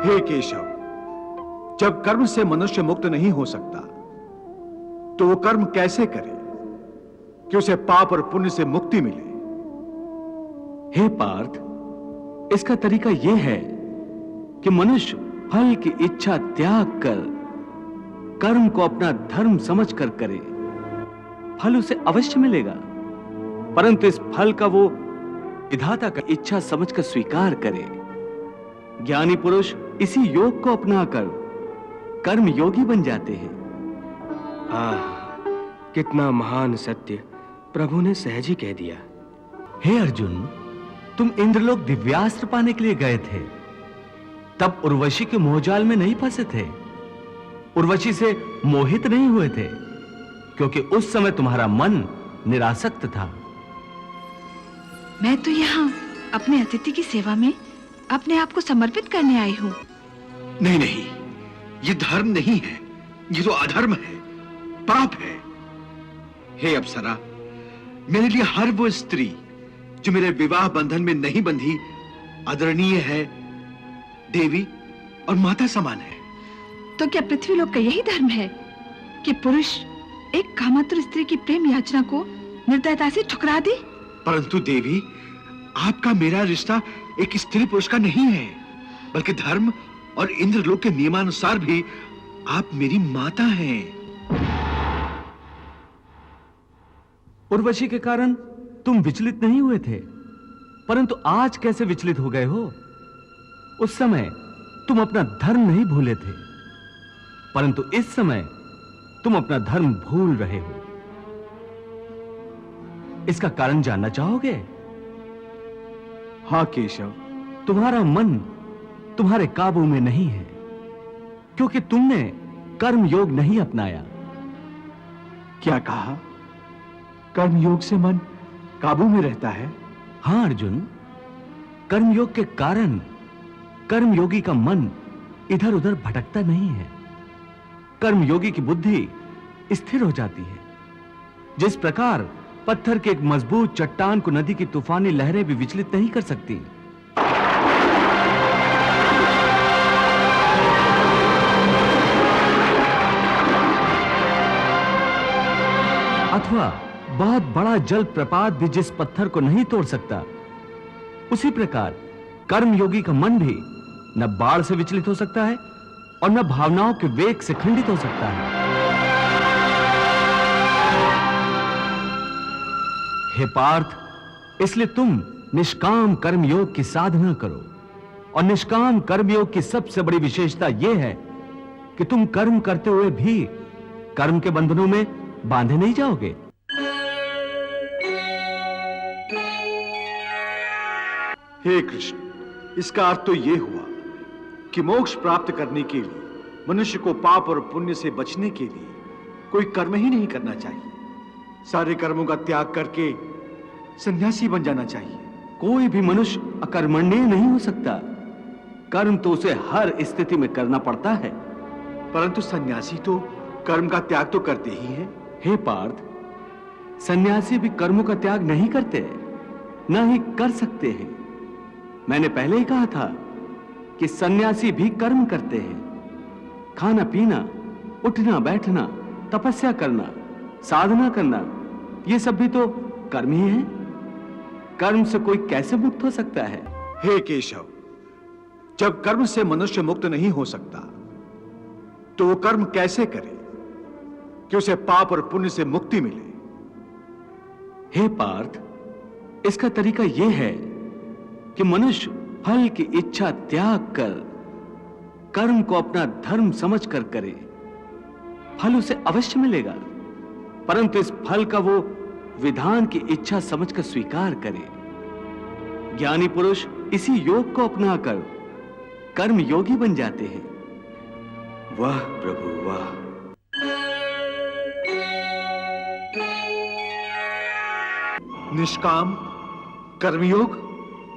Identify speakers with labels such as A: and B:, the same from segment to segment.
A: हे केशव, जब कर्म से मनुष्य मुक्त नहीं हो सकता तो वो कर्म कैसे करे कि उसे पाप और पुण्य से मुक्ति मिले?
B: हे पार्थ, इसका तरीका यह है कि मनुष्य फल की इच्छा त्याग कर कर्म को अपना धर्म समझकर करे। फल उसे अवश्य मिलेगा, परंतु इस फल का वो विधाता का इच्छा समझकर स्वीकार करे। ज्ञानी पुरुष इसी योग को अपनाकर कर्म योगी बन जाते हैं।
C: कितना महान सत्य प्रभु ने सहज ही कह दिया।
B: हे अर्जुन, तुम इंद्रलोक दिव्यास्त्र पाने के लिए गए थे, तब उर्वशी के मोहजाल में नहीं फंसे थे, उर्वशी से मोहित नहीं हुए थे, क्योंकि उस समय तुम्हारा मन निरासक्त था।
D: मैं तो यहाँ अपने अतिथि की सेवा में अपने आप को समर्पित करने आई हूँ।
A: नहीं नहीं, ये धर्म नहीं है, ये तो अधर्म है, पाप है। हे अप्सरा, मेरे लिए हर वो स्त्री जो मेरे विवाह बंधन में नहीं बंधी आदरणीय है, देवी और माता समान है।
D: तो क्या पृथ्वी लोक का यही धर्म है कि पुरुष एक कामातुर स्त्री की प्रेम याचना को निर्दयता से ठुकरा दे?
A: परंतु देवी, आपका मेरा रिश्ता एक स्त्री पुरुष का नहीं है, बल्कि धर्म और इंद्रलोक के नियमानुसार भी आप मेरी माता हैं।
B: उर्वशी के कारण तुम विचलित नहीं हुए थे, परंतु आज कैसे विचलित हो गए हो? उस समय तुम अपना धर्म नहीं भूले थे, परंतु इस समय तुम अपना धर्म भूल रहे हो। इसका कारण जानना चाहोगे?
A: हाँ केशव।
B: तुम्हारा मन तुम्हारे काबू में नहीं है, क्योंकि तुमने कर्म योग नहीं अपनाया।
A: क्या कहा? कर्मयोग से मन काबू में रहता है?
B: हां अर्जुन, कर्मयोग के कारण कर्मयोगी का मन इधर उधर भटकता नहीं है। कर्मयोगी की बुद्धि स्थिर हो जाती है। जिस प्रकार पत्थर के एक मजबूत चट्टान को नदी की तूफानी लहरें भी विचलित नहीं कर सकती, अथवा बहुत बड़ा जल प्रपात भी जिस पत्थर को नहीं तोड़ सकता, उसी प्रकार कर्मयोगी का मन भी न बाढ़ से विचलित हो सकता है और न भावनाओं के वेग से खंडित हो सकता है। हे पार्थ, इसलिए तुम निष्काम कर्मयोग की साधना करो। और निष्काम कर्मयोग की सबसे बड़ी विशेषता यह है कि तुम कर्म करते हुए भी कर्म के बंधनों में बांधे नहीं जाओगे।
A: हे कृष्ण, इसका अर्थ तो यह हुआ कि मोक्ष प्राप्त करने के लिए मनुष्य को पाप और पुण्य से बचने के लिए कोई कर्म ही नहीं करना चाहिए। सारे कर्मों का त्याग करके सन्यासी बन जाना चाहिए।
B: कोई भी मनुष्य अकर्मण्य नहीं हो सकता। कर्म तो उसे हर स्थिति में करना पड़ता है।
A: परंतु सन्यासी तो कर्म का त्याग तो करते ही हैं।
B: हे पार्थ, सन्यासी भी कर्मों का त्याग नहीं करते, ना ही कर सकते हैं। मैंने पहले ही कहा था कि सन्यासी भी कर्म करते हैं। खाना पीना, उठना बैठना, तपस्या करना, साधना करना, ये सब भी तो कर्म ही है। कर्म से कोई कैसे मुक्त हो सकता है?
A: हे केशव, जब कर्म से मनुष्य मुक्त नहीं हो सकता तो वो कर्म कैसे करे कि उसे पाप और पुण्य से मुक्ति मिले?
B: हे पार्थ, इसका तरीका यह है कि मनुष्य फल की इच्छा त्याग कर कर्म को अपना धर्म समझकर करे। फल उसे अवश्य मिलेगा, परंतु इस फल का वो विधान की इच्छा समझकर स्वीकार करे। ज्ञानी पुरुष इसी योग को अपनाकर कर्म योगी बन जाते हैं।
C: वाह प्रभु वाह।
A: निष्काम कर्मयोग?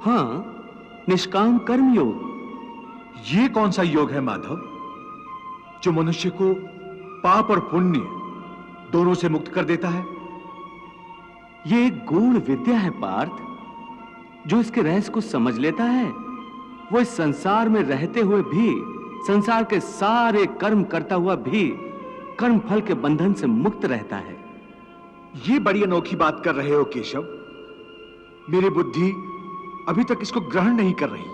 B: हां, निष्काम कर्मयोग।
A: ये कौन सा योग है माधव, जो मनुष्य को पाप और पुण्य दोनों से मुक्त कर देता है?
B: ये एक गूढ़ विद्या है पार्थ। जो इसके रहस्य को समझ लेता है वो इस संसार में रहते हुए भी, संसार के सारे कर्म करता हुआ भी कर्म फल के बंधन से मुक्त रहता है।
A: ये बड़ी अनोखी बात कर रहे हो केशव। मेरी बुद्धि अभी तक इसको ग्रहण नहीं कर रही।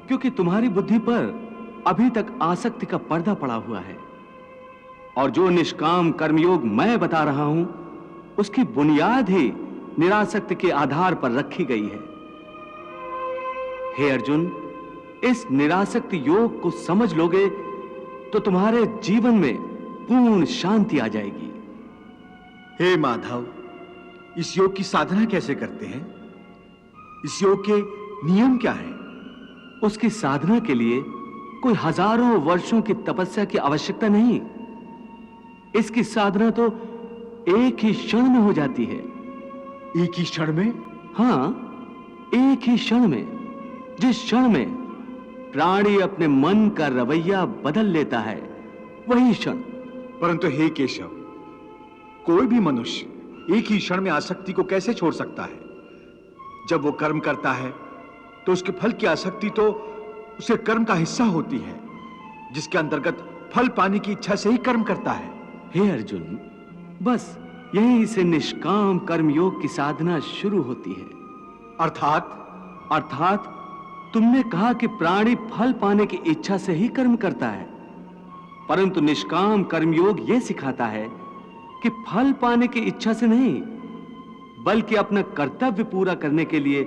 B: क्योंकि तुम्हारी बुद्धि पर अभी तक आसक्ति का पर्दा पड़ा हुआ है, और जो निष्काम कर्मयोग मैं बता रहा हूं उसकी बुनियाद ही निरासक्ति के आधार पर रखी गई है। हे अर्जुन, इस निरासक्ति योग को समझ लोगे तो तुम्हारे जीवन में पूर्ण शांति आ जाएगी।
A: हे माधव, इस योग की साधना कैसे करते हैं? इस योग के नियम क्या हैं?
B: उसकी साधना के लिए कोई हजारों वर्षों की तपस्या की आवश्यकता नहीं। इसकी साधना तो एक ही क्षण में हो जाती है।
A: एक ही क्षण में?
B: हां, एक ही क्षण में। जिस क्षण में प्राणी अपने मन का रवैया बदल लेता है, वही क्षण।
A: परंतु हे केशव, कोई भी मनुष्य एक ही क्षण में आसक्ति को कैसे छोड़ सकता है? जब वो कर्म करता है तो उसके फल की आसक्ति तो उसके कर्म का हिस्सा होती है, जिसके अंतर्गत फल पाने की इच्छा से ही कर्म करता है।
B: हे अर्जुन, बस यहीं से निष्काम कर्मयोग की साधना शुरू होती है। अर्थात तुमने कहा कि प्राणी फल पाने की इच्छा से ही कर्म करता है, परंतु निष्काम कर्मयोग यह सिखाता है कि फल पाने की इच्छा से नहीं, बल्कि अपना कर्तव्य पूरा करने के लिए,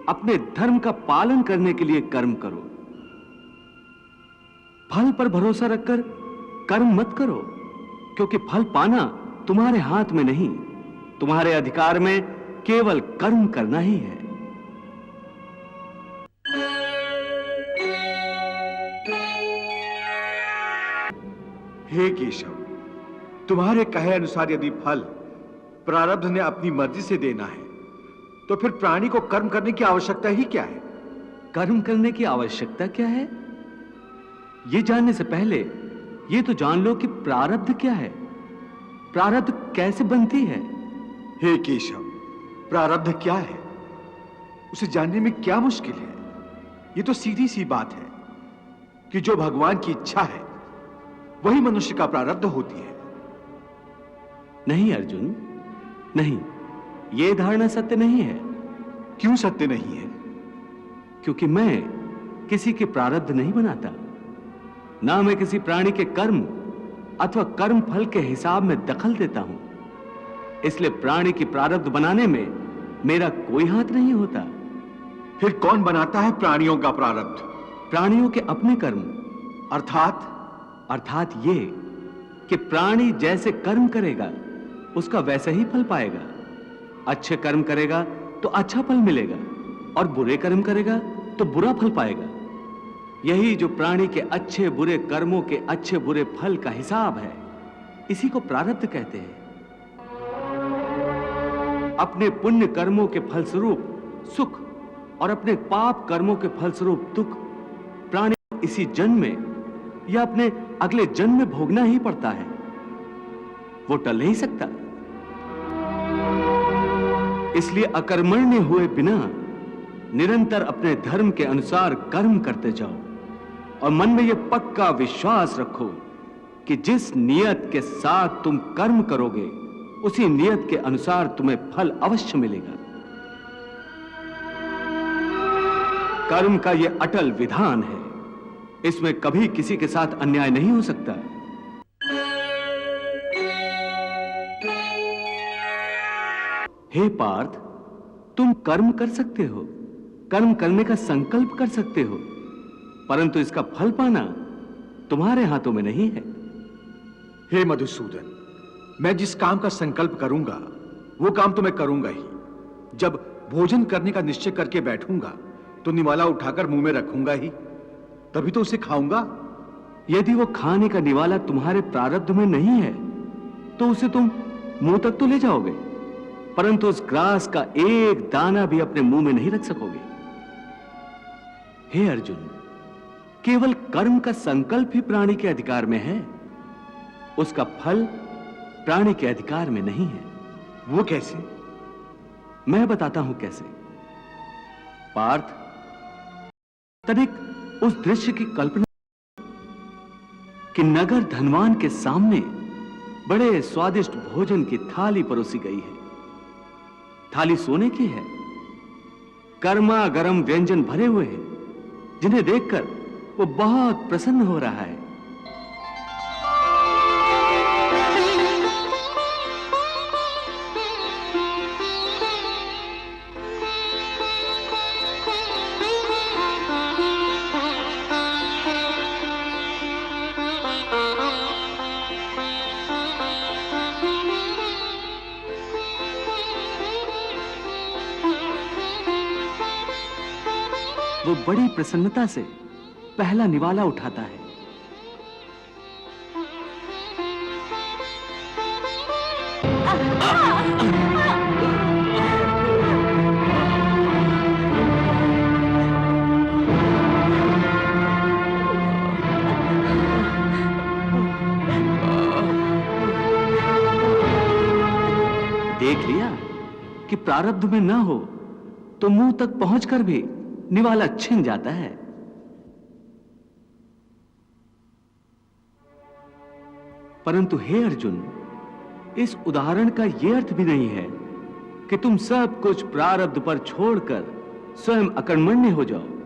B: अपने धर्म का पालन करने के लिए कर्म करो। फल पर भरोसा रखकर कर्म मत करो, क्योंकि फल पाना तुम्हारे हाथ में नहीं, तुम्हारे अधिकार में केवल कर्म करना ही है।
A: हे केशव, तुम्हारे कहे अनुसार यदि फल प्रारब्ध ने अपनी मर्जी से देना है, तो फिर प्राणी को कर्म करने की आवश्यकता ही क्या है?
B: कर्म करने की आवश्यकता क्या है, यह जानने से पहले यह तो जान लो कि प्रारब्ध क्या है, प्रारब्ध कैसे बनती है।
A: हे केशव, प्रारब्ध क्या है, उसे जानने में क्या मुश्किल है? यह तो सीधी सी बात है कि जो भगवान की इच्छा है वही मनुष्य का प्रारब्ध होती है।
B: नहीं अर्जुन, नहीं, यह धारणा सत्य नहीं है।
A: क्यों सत्य नहीं है?
B: क्योंकि मैं किसी के प्रारब्ध नहीं बनाता, ना मैं किसी प्राणी के कर्म अथवा कर्म फल के हिसाब में दखल देता हूं। इसलिए प्राणी की प्रारब्ध बनाने में मेरा कोई हाथ नहीं होता।
A: फिर कौन बनाता है प्राणियों का प्रारब्ध?
B: प्राणियों के अपने कर्म।
A: अर्थात
B: ये कि प्राणी जैसे कर्म करेगा उसका वैसा ही फल पाएगा। अच्छे कर्म करेगा तो अच्छा फल मिलेगा, और बुरे कर्म करेगा तो बुरा फल पाएगा। यही जो प्राणी के अच्छे बुरे कर्मों के अच्छे बुरे फल का हिसाब है, इसी को प्रारब्ध कहते हैं। अपने पुण्य कर्मों के फलस्वरूप सुख और अपने पाप कर्मों के फलस्वरूप दुख प्राणी इसी जन्म में या अपने अगले जन्म में भोगना ही पड़ता है, वो टल नहीं सकता। इसलिए अकर्मण्य हुए बिना निरंतर अपने धर्म के अनुसार कर्म करते जाओ, और मन में यह पक्का विश्वास रखो कि जिस नियत के साथ तुम कर्म करोगे उसी नियत के अनुसार तुम्हें फल अवश्य मिलेगा। कर्म का यह अटल विधान है, इसमें कभी किसी के साथ अन्याय नहीं हो सकता। हे पार्थ, तुम कर्म कर सकते हो, कर्म करने का संकल्प कर सकते हो, परंतु इसका फल पाना तुम्हारे हाथों में नहीं है।
A: हे मधुसूदन, मैं जिस काम का संकल्प करूंगा वो काम तो मैं करूंगा ही। जब भोजन करने का निश्चय करके बैठूंगा तो निवाला उठाकर मुंह में रखूंगा ही, तभी तो उसे खाऊंगा।
B: यदि वो खाने का निवाला तुम्हारे प्रारब्ध में नहीं है तो उसे तुम मुंह तक तो ले जाओगे, परंतु उस ग्रास का एक दाना भी अपने मुंह में नहीं रख सकोगे। हे अर्जुन, केवल कर्म का संकल्प ही प्राणी के अधिकार में है, उसका फल प्राणी के अधिकार में नहीं है।
A: वो कैसे?
B: मैं बताता हूं कैसे। पार्थ, तनिक उस दृश्य की कल्पना कि नगर धनवान के सामने बड़े स्वादिष्ट भोजन की थाली परोसी गई है। थाली सोने की है, गर्मा गर्म व्यंजन भरे हुए हैं, जिन्हें देखकर वो बहुत प्रसन्न हो रहा है। वो बड़ी प्रसन्नता से पहला निवाला उठाता है। देख लिया कि प्रारब्ध में ना हो तो मुंह तक पहुंचकर भी निवाला छिन जाता है। परंतु हे अर्जुन, इस उदाहरण का यह अर्थ भी नहीं है कि तुम सब कुछ प्रारब्ध पर छोड़कर स्वयं अकर्मण्य हो जाओ।